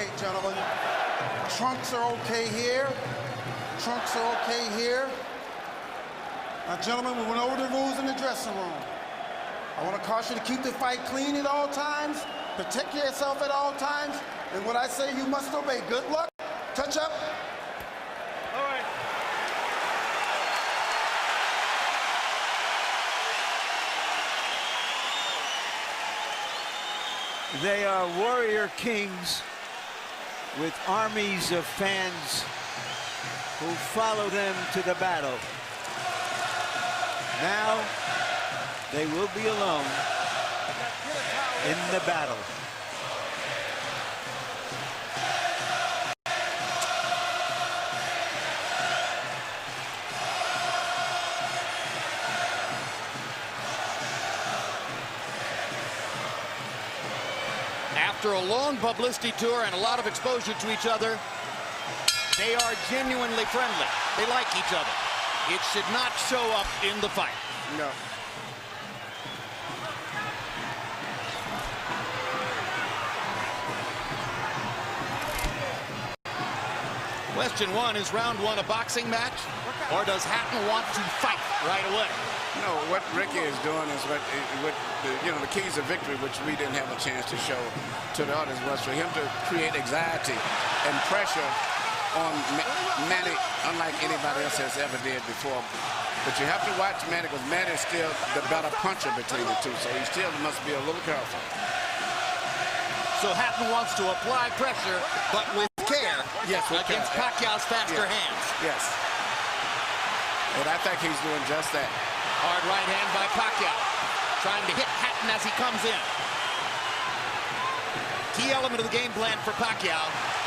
Okay, gentlemen. Trunks are okay here. Trunks are okay here. Now, gentlemen, we went over the rules in the dressing room. I want to caution you to keep the fight clean at all times, protect yourself at all times, and what I say you must obey. Good luck. Touch up. All right. They are warrior kings with armies of fans who follow them to the battle. Now they will be alone in the battle. After a long publicity tour and a lot of exposure to each other, they are genuinely friendly. They like each other. It should not show up in the fight. No. Question one, is round one a boxing match? Or does Hatton want to fight right away? No, what Ricky is doing is what the keys of victory, which we didn't have a chance to show to the audience, was for him to create anxiety and pressure on Manny, unlike anybody else has ever did before. But you have to watch Manny, because Manny is still the better puncher between the two, so he still must be a little careful. So Hatton wants to apply pressure, but with care, yes, against Pacquiao's faster hands. Yes. And I think he's doing just that. Hard right hand by Pacquiao, trying to hit Hatton as he comes in. Key element of the game plan for Pacquiao,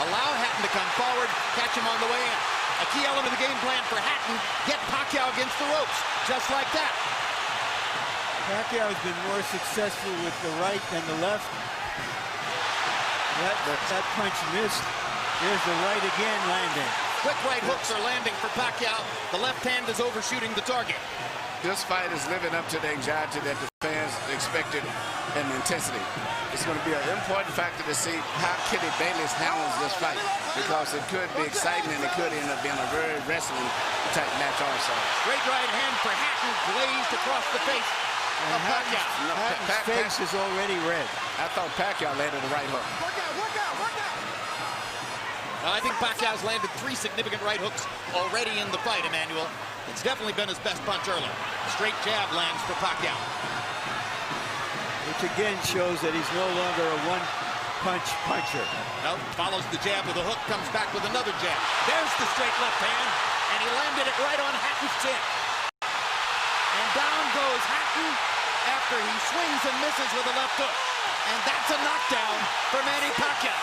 allow Hatton to come forward, catch him on the way in. A key element of the game plan for Hatton, get Pacquiao against the ropes, just like that. Pacquiao has been more successful with the right than the left. That punch missed. There's the right again landing. Quick right hooks are landing for Pacquiao. The left hand is overshooting the target. This fight is living up to the anxiety that the fans expected and the intensity. It's going to be an important factor to see how Kenny Bayless handles this fight, because it could be exciting and it could end up being a very wrestling type match also. Great right hand for Hatton, glazed across the face of Pacquiao. Hatton's face is already red. I thought Pacquiao landed the right hook. Work out, work out, work out. I think Pacquiao's landed 3 significant right hooks already in the fight, Emmanuel. It's definitely been his best punch early. Straight jab lands for Pacquiao. Which again shows that he's no longer a one-punch puncher. Nope, follows the jab with a hook, comes back with another jab. There's the straight left hand, and he landed it right on Hatton's chin. And down goes Hatton after he swings and misses with a left hook. And that's a knockdown for Manny Pacquiao.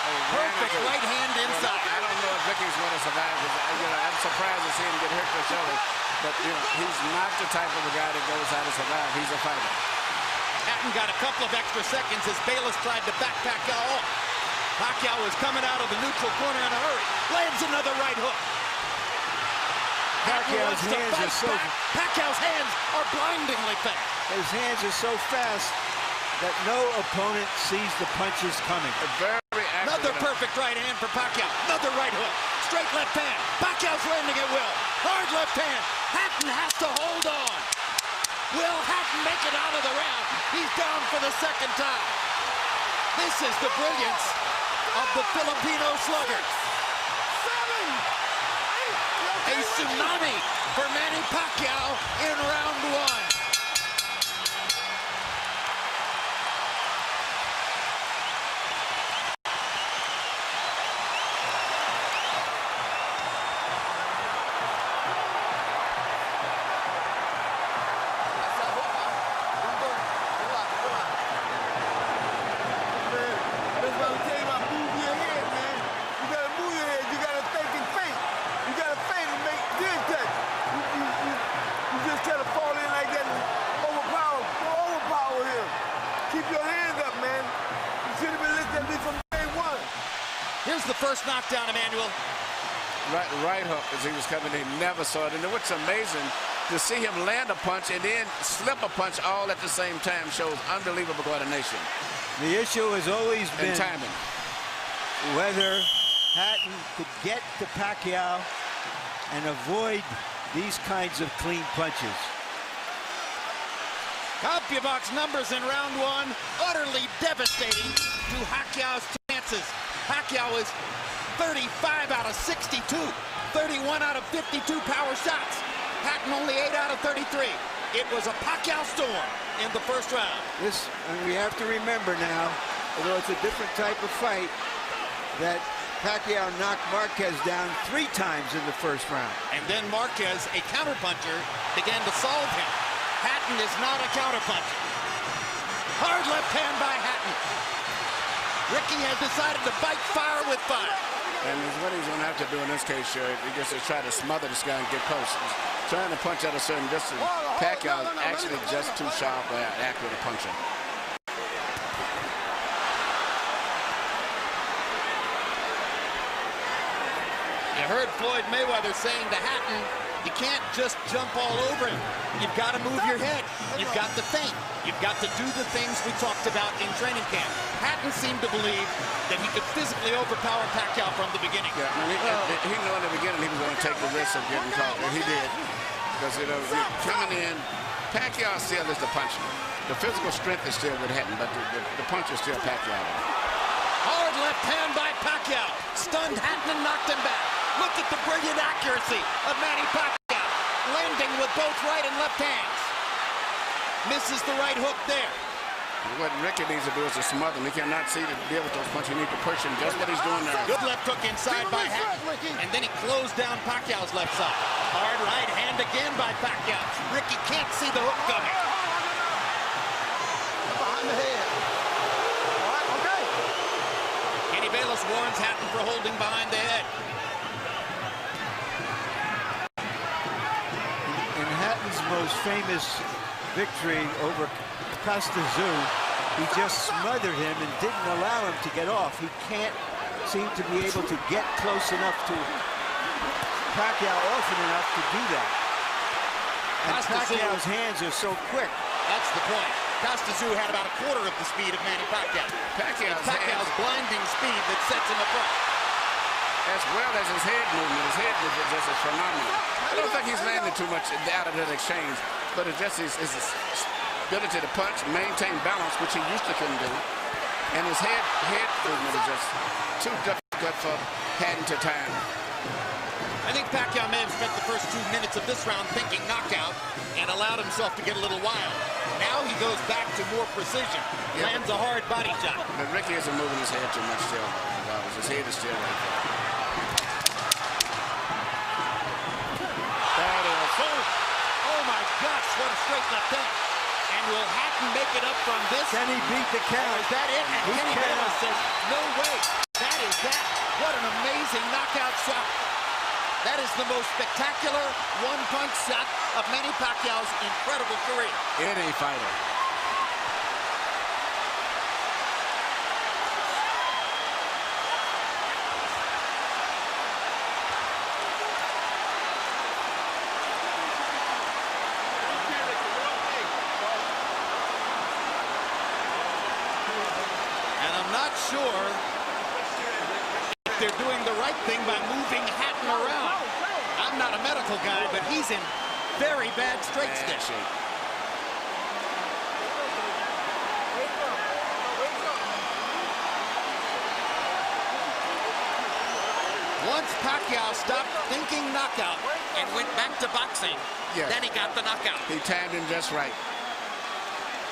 Perfect right hand inside. I don't know if Ricky's going to survive. I'm surprised to see him get hurt for sure. But he's not the type of a guy that goes out to survive. He's a fighter. Hatton got a couple of extra seconds as Bayless tried to back Pacquiao off. Pacquiao was coming out of the neutral corner in a hurry. Lands another right hook. Pacquiao's hands are so... Pacquiao's hands are blindingly fast. His hands are so fast that no opponent sees the punches coming. Another perfect right hand for Pacquiao. Another right hook. Straight left hand. Pacquiao's landing at will. Hard left hand. Hatton has to hold on. Will Hatton make it out of the round? He's down for the second time. This is the brilliance of the Filipino slugger. A tsunami for Manny Pacquiao in round one. Here's the first knockdown, Emmanuel. Right hook as he was coming in, never saw it. And what's amazing, to see him land a punch and then slip a punch all at the same time shows unbelievable coordination. The issue has always been timing. whether Hatton could get to Pacquiao and avoid these kinds of clean punches. Pacquiao's numbers in round one, utterly devastating to Pacquiao's chances. Pacquiao is 35 out of 62, 31 out of 52 power shots. Hatton only 8 out of 33. It was a Pacquiao storm in the first round. And we have to remember now, although it's a different type of fight, that Pacquiao knocked Marquez down 3 times in the first round. And then Marquez, a counterpuncher, began to solve him. Hatton is not a counterpuncher. Hard left hand by Hatton. Ricky has decided to fight fire with fire. And what he's going to have to do in this case, he just to try to smother this guy and get close. He's trying to punch at a certain distance. Pacquiao is actually just too sharp or accurate a puncher. You heard Floyd Mayweather saying to Hatton, you can't just jump all over him. You've got to move your head. You've got to think. You've got to do the things we talked about in training camp. Hatton seemed to believe that he could physically overpower Pacquiao from the beginning. Yeah, he knew in the beginning he was going to take the risk of getting caught. He did. Because, coming in, Pacquiao still is the puncher. The physical strength is still with Hatton, but the punch is still Pacquiao. Hard left hand by Pacquiao. Stunned Hatton and knocked him back. Look at the brilliant accuracy of Manny Pacquiao. Landing with both right and left hands. Misses the right hook there. What Ricky needs to do is to smother him. He cannot see to deal with those punches. He needs to push him, just what he's doing now. Good left hook inside by Hatton. And then he closed down Pacquiao's left side. Hard right hand again by Pacquiao. Ricky can't see the hook coming. Behind the head. All right, okay. Kenny Bayless warns Hatton for holding behind the head. In Hatton's most famous victory over Costa, he just smothered him and didn't allow him to get off. He can't seem to be able to get close enough to Pacquiao often enough to do that. And Pacquiao's hands are so quick. That's the point. Costa had about a quarter of the speed of Manny Pacquiao. Pacquiao's blinding speed that sets him apart. As well as his head movement. His head movement just is phenomenal. I don't think he's landing too much out of that exchange, but it's just his ability to punch, maintain balance, which he used to couldn't do. And his head movement is just too difficult for Hatton to time. I think Pacquiao may have spent the first 2 minutes of this round thinking knockout and allowed himself to get a little wild. Now he goes back to more precision. Yeah. Lands a hard body shot. But Ricky isn't moving his head too much still. His head is still right there. That is, oh my gosh, what a straight left hand. And will Hatton make it up from this? Can he beat the count? Is that it? And He Kenny Bayless cannot. says, no way. That is that. What an amazing knockout shot. That is the most spectacular one-punch shot of Manny Pacquiao's incredible career. Any fighter. And I'm not sure if they're doing the right thing by moving Hatton around. I'm not a medical guy, but he's in very bad straight stick. Once Pacquiao stopped thinking knockout and went back to boxing, then he got the knockout. He timed him just right.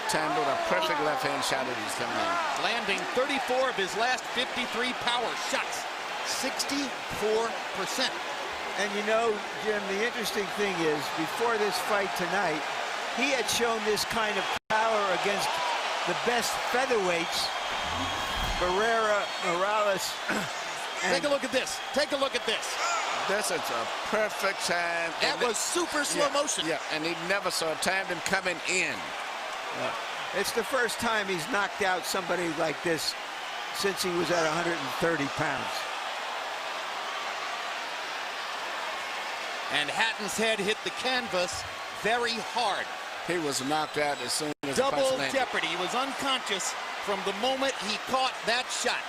Timed with a perfect left-hand shot as he's coming in. Landing 34 of his last 53 power shots. 64%. And you know, Jim, the interesting thing is, before this fight tonight, he had shown this kind of power against the best featherweights, Barrera, Morales. Take a look at this. Take a look at this. This is a perfect time. That was super slow motion. Yeah, and he never saw a time him coming in. It's the first time he's knocked out somebody like this since he was at 130 pounds. And Hatton's head hit the canvas very hard. He was knocked out as soon as the punch Double landed. jeopardy. He was unconscious from the moment he caught that shot.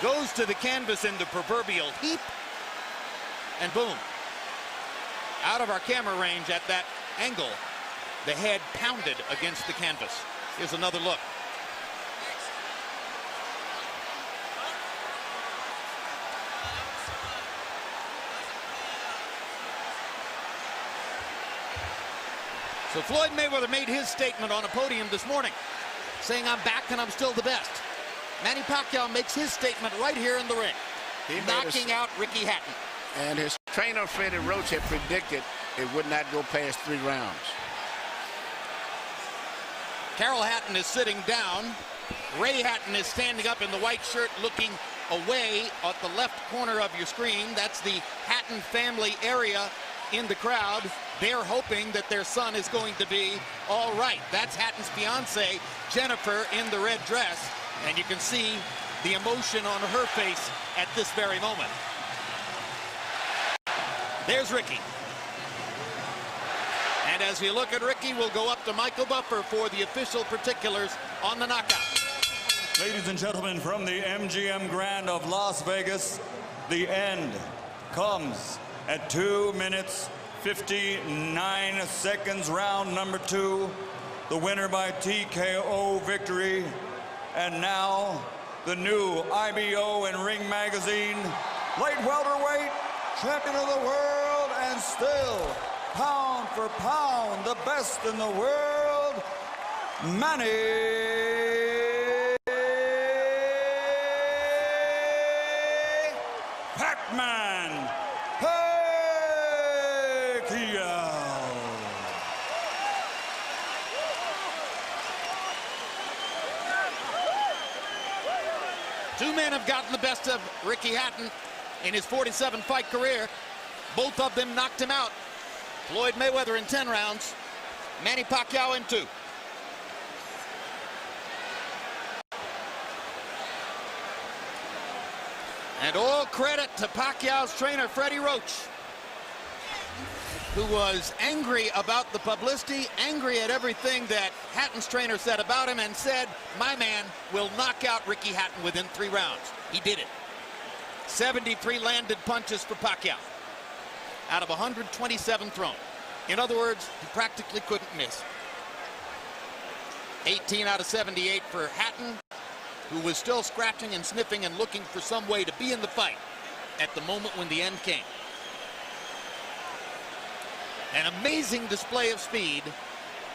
Goes to the canvas in the proverbial heap. And boom. Out of our camera range at that angle, the head pounded against the canvas. Here's another look. So Floyd Mayweather made his statement on a podium this morning, saying, "I'm back and I'm still the best." Manny Pacquiao makes his statement right here in the ring, knocking out Ricky Hatton. And his trainer, Freddie Roach, had predicted it would not go past 3 rounds. Carol Hatton is sitting down. Ray Hatton is standing up in the white shirt looking away at the left corner of your screen. That's the Hatton family area in the crowd. They're hoping that their son is going to be all right. That's Hatton's fiance, Jennifer, in the red dress. And you can see the emotion on her face at this very moment. There's Ricky. And as we look at Ricky, we'll go up to Michael Buffer for the official particulars on the knockout. Ladies and gentlemen, from the MGM Grand of Las Vegas, the end comes at 2 minutes, 59 seconds, round number 2. The winner by TKO victory. And now, the new IBO and Ring Magazine light welterweight champion of the world, and still, pound for pound, the best in the world, Manny Pac-Man Pacquiao. Two men have gotten the best of Ricky Hatton in his 47-fight career. Both of them knocked him out. Floyd Mayweather in 10 rounds, Manny Pacquiao in 2. And all credit to Pacquiao's trainer, Freddie Roach, who was angry about the publicity, angry at everything that Hatton's trainer said about him, and said, "My man will knock out Ricky Hatton within 3 rounds." He did it. 73 landed punches for Pacquiao out of 127 thrown. In other words, he practically couldn't miss. 18 out of 78 for Hatton, who was still scratching and sniffing and looking for some way to be in the fight at the moment when the end came. An amazing display of speed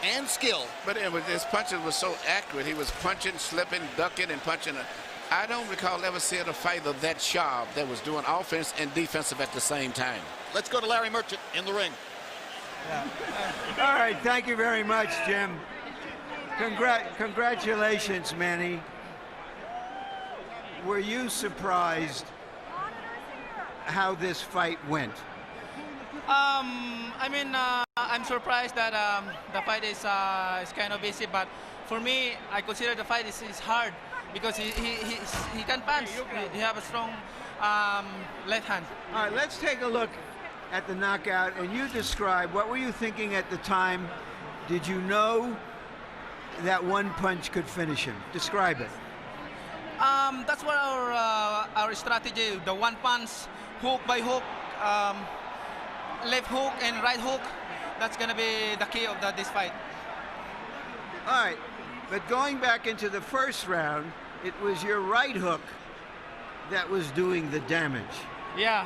and skill. But his punches were so accurate. He was punching, slipping, ducking, and punching. I don't recall ever seeing a fighter that sharp that was doing offense and defensive at the same time. Let's go to Larry Merchant in the ring. All right, thank you very much, Jim. Congratulations, Manny. Were you surprised how this fight went? I'm surprised that the fight is kind of easy, but for me, I consider the fight is hard because he can punch. He have a strong left hand. All right, let's take a look at the knockout, and you describe, what were you thinking at the time? Did you know that one punch could finish him? Describe it. That's what our strategy, the one punch, hook by hook, left hook and right hook. That's gonna be the key of this fight. All right, but going back into the first round, it was your right hook that was doing the damage. Yeah.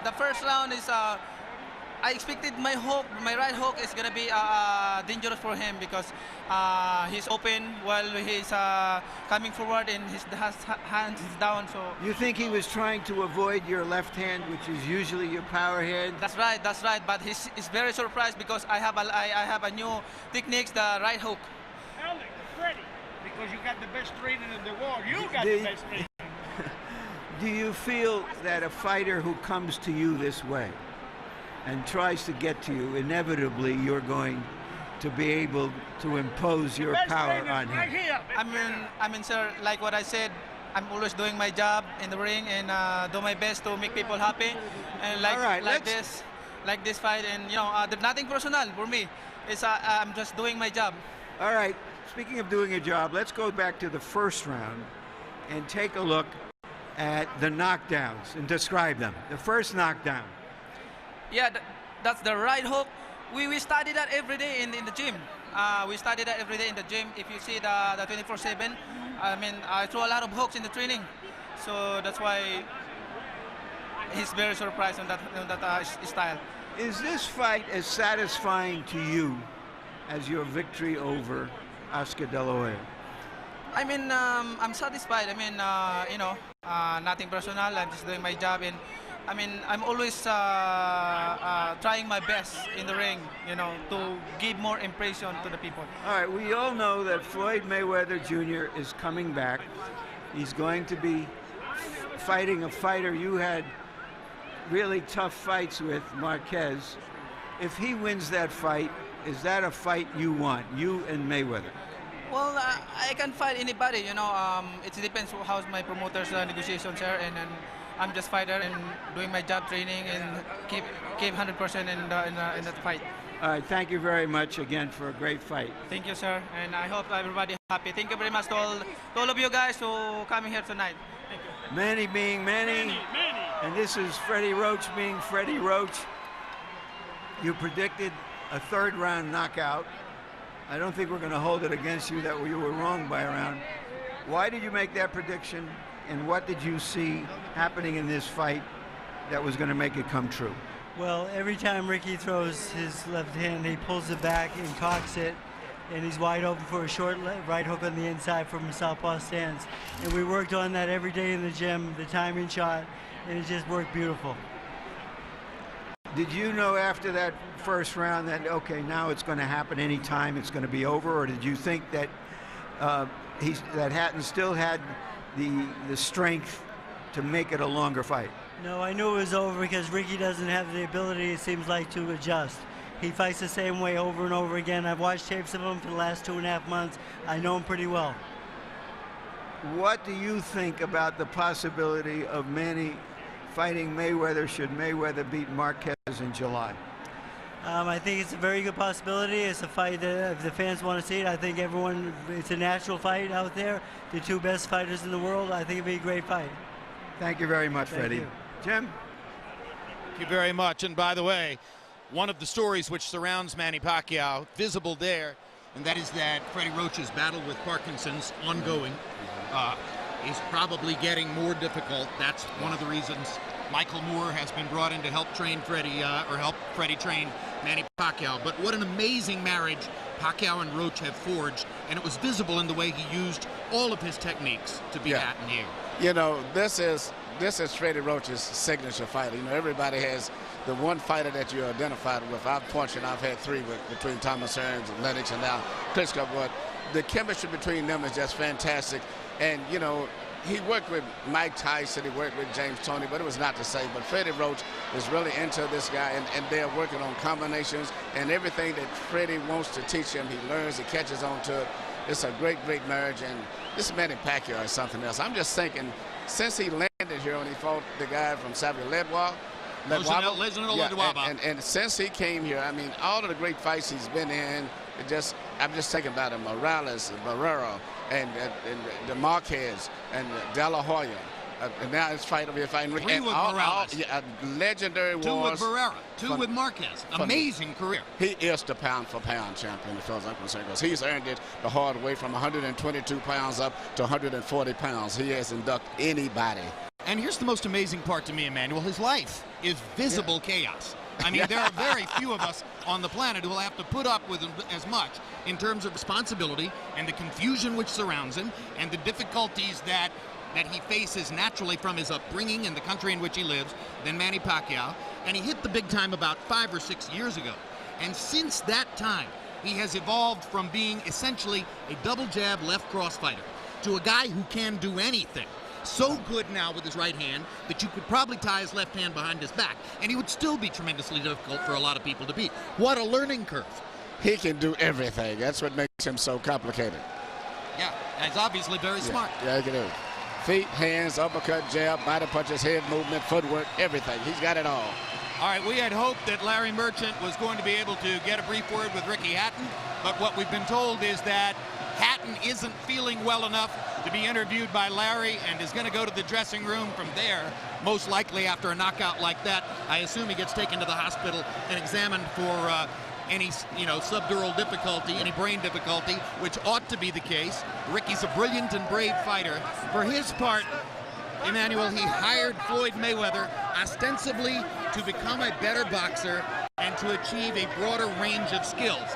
The first round is I expected my right hook is gonna be dangerous for him because he's open while he's coming forward and his hands is down. So you think he was trying to avoid your left hand, which is usually your power hand? That's right. But he's very surprised because I have a new techniques, the right hook. Alex, Freddie, because you got the best training in the world. You got the best training. Do you feel that a fighter who comes to you this way and tries to get to you, inevitably you're going to be able to impose your power on him? Right here. Sir, like what I said, I'm always doing my job in the ring and do my best to make people happy. And like this fight, and there's nothing personal for me. It's I'm just doing my job. All right, speaking of doing a job, let's go back to the first round and take a look at the knockdowns and describe them. The first knockdown. Yeah, that's the right hook. We study that every day in the gym. We study that every day in the gym. If you see the 24/7, I mean, I throw a lot of hooks in the training. So that's why he's very surprised on that style. Is this fight as satisfying to you as your victory over Oscar De La Hoya? I mean, I'm satisfied. I mean, you know, nothing personal. I'm just doing my job, and I mean, I'm always trying my best in the ring, you know, to give more impression to the people. All right, we all know that Floyd Mayweather Jr. is coming back. He's going to be fighting a fighter you had really tough fights with, Marquez. If he wins that fight, is that a fight you want, you and Mayweather? Well, I can fight anybody, you know. It depends how's my promoter's negotiations are, and I'm just fighter and doing my job, training, and keep 100% in that fight. All right, thank you very much again for a great fight. Thank you, sir, and I hope everybody happy. Thank you very much to all of you guys who coming here tonight. Thank you. Manny being Manny, and this is Freddie Roach being Freddie Roach. You predicted a third-round knockout. I don't think we're going to hold it against you that you were wrong by a round. Why did you make that prediction, and what did you see happening in this fight that was going to make it come true? Well, every time Ricky throws his left hand, he pulls it back and cocks it, and he's wide open for a short right hook on the inside from a southpaw stance. And we worked on that every day in the gym, the timing shot, and it just worked beautiful. Did you know after that first round that, okay, now it's going to happen anytime, it's going to be over, or did you think that that Hatton still had the strength to make it a longer fight? No, I knew it was over because Ricky doesn't have the ability, it seems like, to adjust. He fights the same way over and over again. I've watched tapes of him for the last 2.5 months. I know him pretty well. What do you think about the possibility of Manny fighting Mayweather should Mayweather beat Marquez in July? I think it's a very good possibility. It's a fight that if the fans want to see it, I think everyone, it's a natural fight out there. The two best fighters in the world. I think it'd be a great fight. Thank you very much, Freddie. You. Jim? Thank you very much. And by the way, one of the stories which surrounds Manny Pacquiao, visible there, and that is that Freddie Roach's battle with Parkinson's ongoing is probably getting more difficult. That's one of the reasons Michael Moore has been brought in to help train Freddie, or help Freddie train Manny Pacquiao. But what an amazing marriage Pacquiao and Roach have forged, and it was visible in the way he used all of his techniques to beat Hatton here. You know, this is Freddie Roach's signature fight. You know, everybody has the one fighter that you're identified with. I've had 3 between Thomas Hearns and Lennox and now Klitschko, but the chemistry between them is just fantastic. And, you know, he worked with Mike Tyson, he worked with James Toney, but it was not the same. But Freddie Roach is really into this guy, and they're working on combinations, and everything that Freddie wants to teach him, he learns, he catches on to it. It's a great, great marriage, and this Manny Pacquiao is something else. I'm just thinking, since he landed here when he fought the guy from Savio Ledwa, and since he came here, I mean, all of the great fights he's been in, I'm just thinking about him, Morales, Barrera, and DeMarquez, and De La Hoya. And now it's fighting Ricky. 3 with Morales. Legendary wars. 2 with Barrera. 2 with Marquez. Amazing career. He is the pound-for-pound champion, as far as I'm concerned, because he's earned it the hard way from 122 pounds up to 140 pounds. He hasn't ducked anybody. And here's the most amazing part to me, Emmanuel. His life is visible chaos. I mean, there are very few of us on the planet who will have to put up with as much in terms of responsibility and the confusion which surrounds him and the difficulties that he faces naturally from his upbringing and the country in which he lives than Manny Pacquiao. And he hit the big time about 5 or 6 years ago. And since that time, he has evolved from being essentially a double jab left cross fighter to a guy who can do anything. So good now with his right hand that you could probably tie his left hand behind his back, and he would still be tremendously difficult for a lot of people to beat. What a learning curve. He can do everything. That's what makes him so complicated. Yeah, and he's obviously very smart. Yeah, he can do it. Feet, hands, uppercut, jab, body punches, head movement, footwork, everything. He's got it all. All right, we had hoped that Larry Merchant was going to be able to get a brief word with Ricky Hatton, but what we've been told is that Hatton isn't feeling well enough to be interviewed by Larry and is going to go to the dressing room from there, most likely after a knockout like that. I assume he gets taken to the hospital and examined for any, subdural difficulty, any brain difficulty, which ought to be the case. Ricky's a brilliant and brave fighter. For his part, Emmanuel, he hired Floyd Mayweather ostensibly to become a better boxer and to achieve a broader range of skills.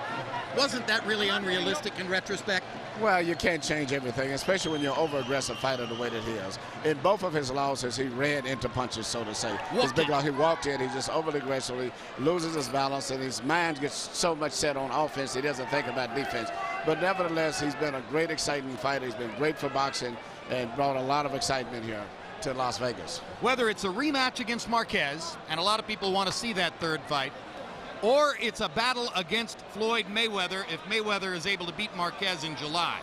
Wasn't that really unrealistic in retrospect? Well, you can't change everything, especially when you're an over-aggressive fighter the way that he is. In both of his losses, he ran into punches, so to say. His big loss, he walked in, he just overly aggressively loses his balance, and his mind gets so much set on offense, he doesn't think about defense. But nevertheless, he's been a great, exciting fighter. He's been great for boxing and brought a lot of excitement here to Las Vegas. Whether it's a rematch against Marquez, and a lot of people want to see that third fight, or it's a battle against Floyd Mayweather if Mayweather is able to beat Marquez in July.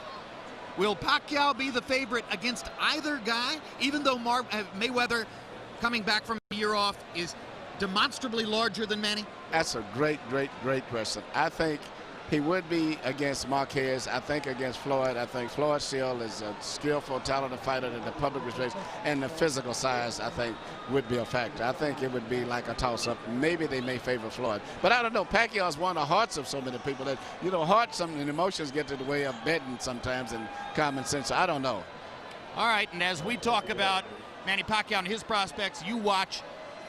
Will Pacquiao be the favorite against either guy, even though Mayweather, coming back from a year off, is demonstrably larger than Manny? That's a great, great, great question. I think he would be against Marquez. I think against Floyd. I think Floyd still is a skillful, talented fighter that the public respects, and the physical size, I think, would be a factor. I think it would be like a toss-up. Maybe they may favor Floyd. But I don't know. Pacquiao's won the hearts of so many people that, hearts and emotions get to the way of betting sometimes and common sense. So I don't know. All right, and as we talk about Manny Pacquiao and his prospects, you watch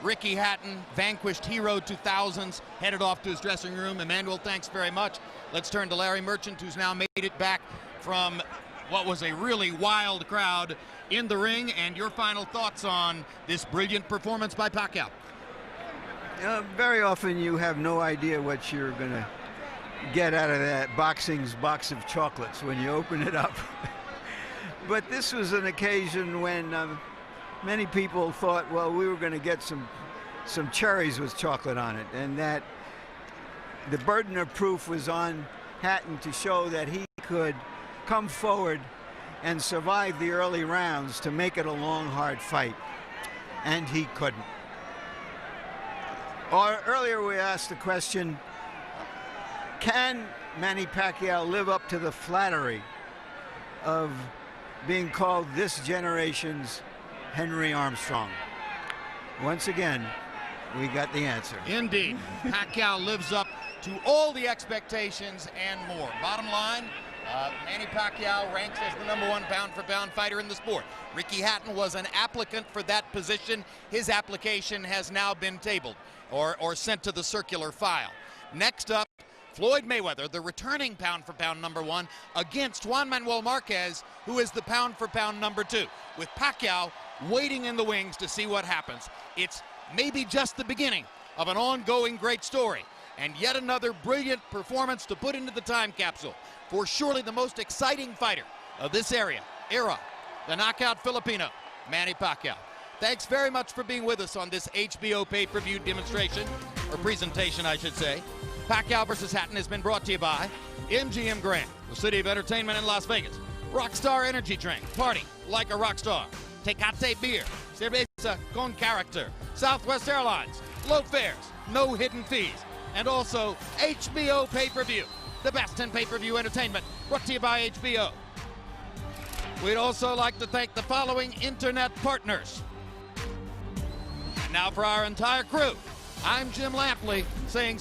Ricky Hatton, vanquished hero 2000s, headed off to his dressing room. Emmanuel, thanks very much. Let's turn to Larry Merchant, who's now made it back from what was a really wild crowd in the ring, and your final thoughts on this brilliant performance by Pacquiao. Very often you have no idea what you're going to get out of that boxing's box of chocolates when you open it up. But this was an occasion when many people thought, well, we were going to get some cherries with chocolate on it, and that the burden of proof was on Hatton to show that he could come forward and survive the early rounds to make it a long, hard fight, and he couldn't. Earlier we asked the question, can Manny Pacquiao live up to the flattery of being called this generation's Henry Armstrong? Once again, we got the answer. Indeed. Pacquiao lives up to all the expectations and more. Bottom line, Manny Pacquiao ranks as the #1 pound-for-pound fighter in the sport. Ricky Hatton was an applicant for that position. His application has now been tabled or sent to the circular file. Next up, Floyd Mayweather, the returning pound-for-pound #1, against Juan Manuel Marquez, who is the pound-for-pound #2, with Pacquiao waiting in the wings to see what happens. It's maybe just the beginning of an ongoing great story, and yet another brilliant performance to put into the time capsule for surely the most exciting fighter of this era, the knockout Filipino, Manny Pacquiao. Thanks very much for being with us on this HBO pay-per-view demonstration, or presentation, I should say. Pacquiao versus Hatton has been brought to you by MGM Grand, the city of entertainment in Las Vegas. Rockstar Energy Drink, party like a rock star. Tecate Beer, cerveza con character. Southwest Airlines, low fares, no hidden fees. And also HBO pay-per-view, the best in pay-per-view entertainment, brought to you by HBO. We'd also like to thank the following internet partners. And now for our entire crew, I'm Jim Lampley saying